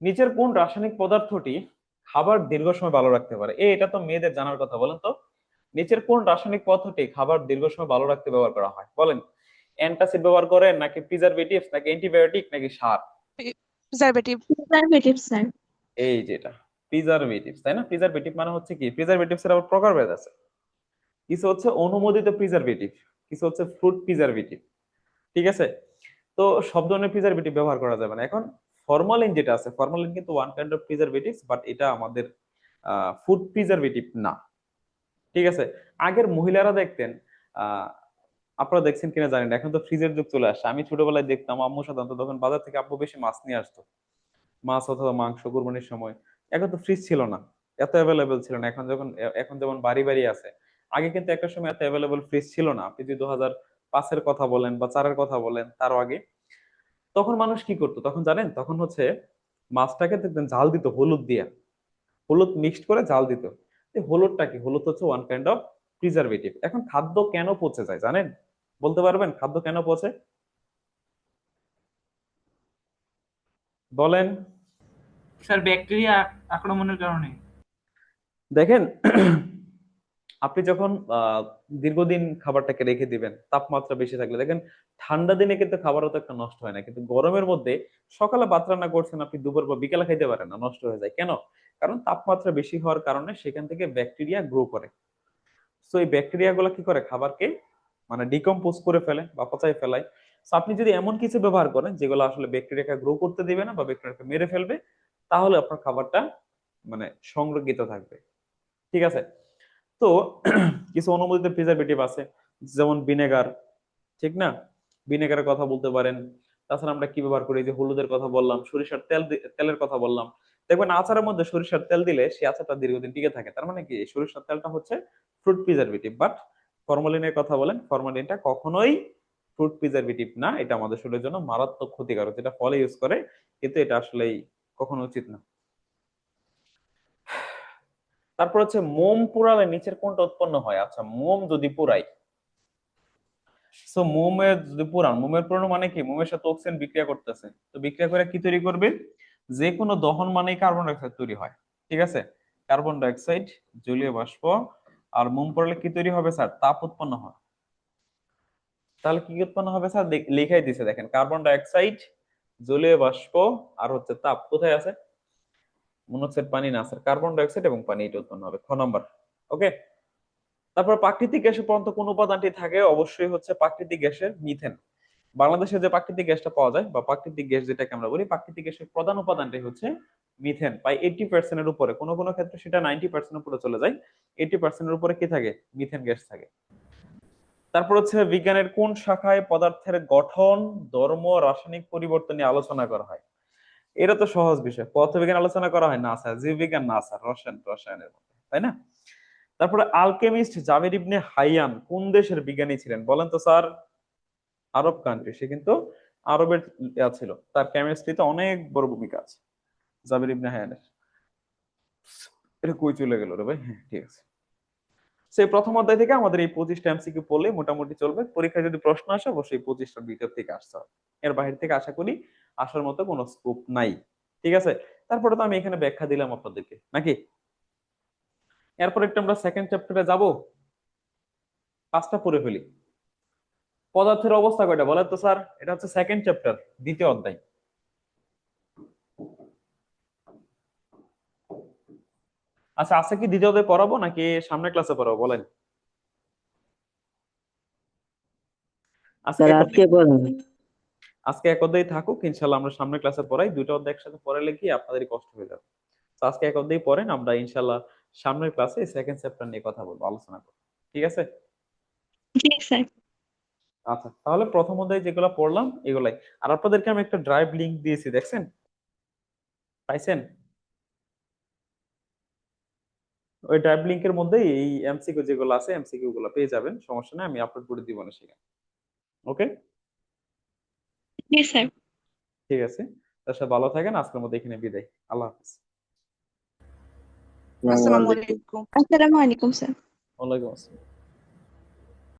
S1: নিচের কোন রাসায়নিক পদার্থটি খাবার দীর্ঘ সময় ভালো রাখতে পারে? এটা তো মেয়েদের জানার কথা, বলেন তো, নিচের কোন রাসায়নিক পদার্থটি খাবার দীর্ঘ সময় ভালো রাখতে ব্যবহার করা হয় বলেন? অ্যান্টাসিড ব্যবহার করেন, নাকি প্রিজারভেটিভস, নাকি অ্যান্টিবায়োটিক, নাকি সার?
S2: Preservative. Preservative, sir.
S1: এই যেটা প্রিজারভেটিভস, তাই না? প্রিজারভেটিভ মানে হচ্ছে কি, প্রিজারভেটিভস এর আবার প্রকারভেদ আছে। কিছু হচ্ছে অনুমোদিত প্রিজারভেটিভ, কিছু হচ্ছে ফ্রুট প্রিজারভেটিভ। ঠিক আছে, তো সব ধরনের প্রিজারভেটিভ ব্যবহার করা যাবে না। এখন ফরমালিন যেটা আছে, ফরমালিন কিন্তু one kind of preservatives, but এটা আমাদের ফুড প্রিজারভেটিভ না। ঠিক আছে, আগের মহিলারা দেখতেন, আহ আপনারা দেখছেন কিনা জানেন না, এখন তো ফ্রিজের যুগ চলে আসছে। আমি ছোটবেলায় দেখতাম আম্মু সাধারণত তখন বাজার থেকে আব্বু বেশি মাছ নিয়ে আসতো, মাছ অথবা মাংস কুরবানির সময়। এখন তো ফ্রিজ ছিল না, এত অ্যাভেলেবেল ছিল না, এখন যেমন বাড়ি বাড়ি আছে। আগে কিন্তু একটা সময় এত অ্যাভেলেবেল ফ্রিজ ছিল না। আপনি যদি 2005-এর কথা বলেন বা 4-এর কথা বলেন, তারও আগে, তখন মানুষ কি করতো তখন জানেন, তখন হচ্ছে মাছটাকে দেখবেন জাল দিত হলুদ দিয়া, হলুদ মিক্সড করে জাল দিত। এই হলুদটা কি, হলুদ হচ্ছে ওয়ান কাইন্ড অফ প্রিজারভেটিভ। এখন খাদ্য কেন পচে যায় জানেন? বলতে পারবেন খাদ্য কেন পচে? বলেন।
S3: স্যার ব্যাকটেরিয়া আক্রমণের কারণে।
S1: দেখেন আপনি যখন দীর্ঘদিন খাবারটাকে রেখে দিবেন, তাপমাত্রা বেশি থাকলে দেখেন, ঠান্ডা দিনে কিন্তু খাবার অত একটা নষ্ট হয় না, কিন্তু গরমের মধ্যে সকালে ভাত রান্না করছেন আপনি, দুপুর বা বিকালে খাইতে পারেন না, নষ্ট হয়ে যায়। কেন? কারণ তাপমাত্রা বেশি হওয়ার কারণে সেখান থেকে ব্যাকটেরিয়া গ্রো করে। তো এই ব্যাকটেরিয়া গুলো কি করে, খাবারকে মানে ডিকম্পোজ করে ফেলে বা পচাই ফেলায়। তো আপনি যদি এমন কিছু ব্যবহার করেন যেগুলো আসলে ব্যাকটেরিয়াকে গ্রো করতে দিবে না বা ব্যাকটেরিয়াকে মেরে ফেলবে, তাহলে আপনার খাবারটা মানে সংরক্ষিত থাকবে। ঠিক আছে, তো কিছু অনুমোদিত প্রিজারভেটিভ আছে, যেমন ভিনেগার, ঠিক না? ভিনেগারের কথা বলতে পারেন। তাছাড়া আমরা কি ব্যবহার করি, যে হলুদের কথা বললাম, সরিষার তেলের কথা বললাম। দেখবেন আচারের মধ্যে সরিষার তেল দিলে সেই আচারটা দীর্ঘদিন টিকে থাকে, তার মানে কি, এই সরিষার তেলটা হচ্ছে ফ্রুট প্রিজারভেটিভ, বাট ফরমালিনের কথা বলেন, ফরমালিনটা কখনোই ফ্রুট প্রিজারভেটিভ না, এটা আমাদের শরীরের জন্য মারাত্মক ক্ষতিকারক, যেটা ফলে ইউজ করে, কিন্তু এটা আসলেই কখনো উচিত না। তারপর হচ্ছে মোম পোড়ালে নিচের কোনটা উৎপন্ন হয়? আচ্ছা, মোম যদি পোড়াই, সো মোমের যদি পুরান, মোমের পুরানো মানে কি, মোমের সাথে অক্সিজেন বিক্রিয়া করতেছে, তো বিক্রিয়া করে কি তৈরি করবে? যে কোনো দহন মানেই কার্বন ডাইঅক্সাইড তৈরি হয়, ঠিক আছে? কার্বন ডাইঅক্সাইড, জলীয় বাষ্প, আর মোম পোড়ালে কি তৈরি হবে স্যার? তাপ উৎপন্ন হয়। তাহলে কি উৎপন্ন হবে স্যার? লেখাই দিছে দেখেন, কার্বন ডাইঅক্সাইড, জলীয় বাষ্প, আর হচ্ছে তাপ। কোথায় আছে? মনোক্সাইড পানি না স্যার, কার্বন ডাইঅক্সাইড এবং পানি, এটা উৎপন্ন হবে, খ নম্বর। ওকে। তারপর প্রাকৃতিক গ্যাসের পর্যন্ত কোন উপাদানটি থাকে? অবশ্যই হচ্ছে প্রাকৃতিক গ্যাসের মিথেন। বাংলাদেশে যে প্রাকৃতিক গ্যাসটা পাওয়া যায় বা প্রাকৃতিক গ্যাস যেটাকে আমরা বলি, প্রাকৃতিক গ্যাসের প্রধান উপাদানটাই হচ্ছে মিথেন। প্রায় 80% এর উপরে, কোনো কোনো ক্ষেত্রে সেটা 90% উপরে চলে যায়, 80% এর উপরে কি থাকে? মিথেন গ্যাস থাকে। তারপর হচ্ছে বিজ্ঞানের কোন শাখায় পদার্থের গঠন, ধর্ম, রাসায়নিক পরিবর্তন নিয়ে আলোচনা করা হয়? এটা তো সহজ বিষয়, পদার্থবিজ্ঞান আলোচনা করা হয় না স্যার, জীববিজ্ঞান না স্যার, রসায়নের মধ্যে, তাই না? তারপরে আলকেমিস্ট জাবির ইবনে হাইয়ান কোন দেশের বিজ্ঞানী ছিলেন? বলেন তো স্যার। আরব কান্ট্রি, সে কিন্তু আরবের ছিল, তার কেমিস্ট্রিতে অনেক বড় ভূমিকা আছে জাবির ইবনে হায়ানের। এটা কই চলে গেল রে ভাই? হ্যাঁ, ঠিক আছে। সেই প্রথম অধ্যায় থেকে আমাদের এই 25টা এমসিকিউ পড়লে মোটামুটি চলবে, পরীক্ষায় যদি প্রশ্ন আসে অবশ্যই 25টার ভিতর থেকে আসতে হবে, এর বাইরে থেকে আশা করি আসার মতো কোনো স্কোপ নাই, ঠিক আছে? তারপরে তো আমি এখানে ব্যাখ্যা দিলাম আপনাদেরকে, নাকি? এরপর একটু আমরা সেকেন্ড চ্যাপ্টারে যাব, কাজটা পড়ে ফেলি। পদার্থের অবস্থা কয়টা বলেন তো স্যার? এটা হচ্ছে সেকেন্ড চ্যাপ্টার, দ্বিতীয় অধ্যায়। আচ্ছা, আজকে কি দ্বিতীয় অধ্যায় পড়াবো নাকি সামনের ক্লাসে পড়াবো বলেন? আজকে
S4: স্যার
S1: এক
S4: আজকে
S1: অধ্যায়,
S4: পড়াবেন?
S1: আজকে এক অধ্যায় থাকুক, ইনশাল্লাহ আমরা সামনের ক্লাসে পড়াই, দুটো অধ্যায় একসাথে পড়ালে কি আপনাদেরই কষ্ট হয়ে যাবে। তো আজকে এক অধ্যায় পড়েন, আমরা ইনশাল্লাহ সামনের ক্লাসে সেকেন্ড চ্যাপ্টার নিয়ে কথা বলবো, আলোচনা করবো, ঠিক আছে?
S2: জি স্যার।
S1: আচ্ছা, তাহলে প্রথম অধ্যায় যেগুলো পড়লাম এগুলাই। আর আপনাদেরকে আমি একটা ড্রাইভ লিংক দিয়েছি, দেখছেন? পাইছেন? ওই ড্রাইভ লিংকের মধ্যে এই এমসিকিউ যেগুলো আছে, এমসিকিউ গুলো পেয়ে যাবেন, সমস্যা নেই, আমি আপলোড করে দিব না সেখানে। ওকে,
S2: জি স্যার।
S1: ঠিক আছে। তার সাথে ভালো থাকেন, আজকের মধ্যে এখানে বিদায়, আল্লাহ হাফিজ।
S4: আসসালামু
S2: আসসালামু
S4: আলাইকুম।
S2: আলাইকুম। আসসালামু আলাইকুম স্যার।
S1: ওয়ালাইকুম আসসালাম।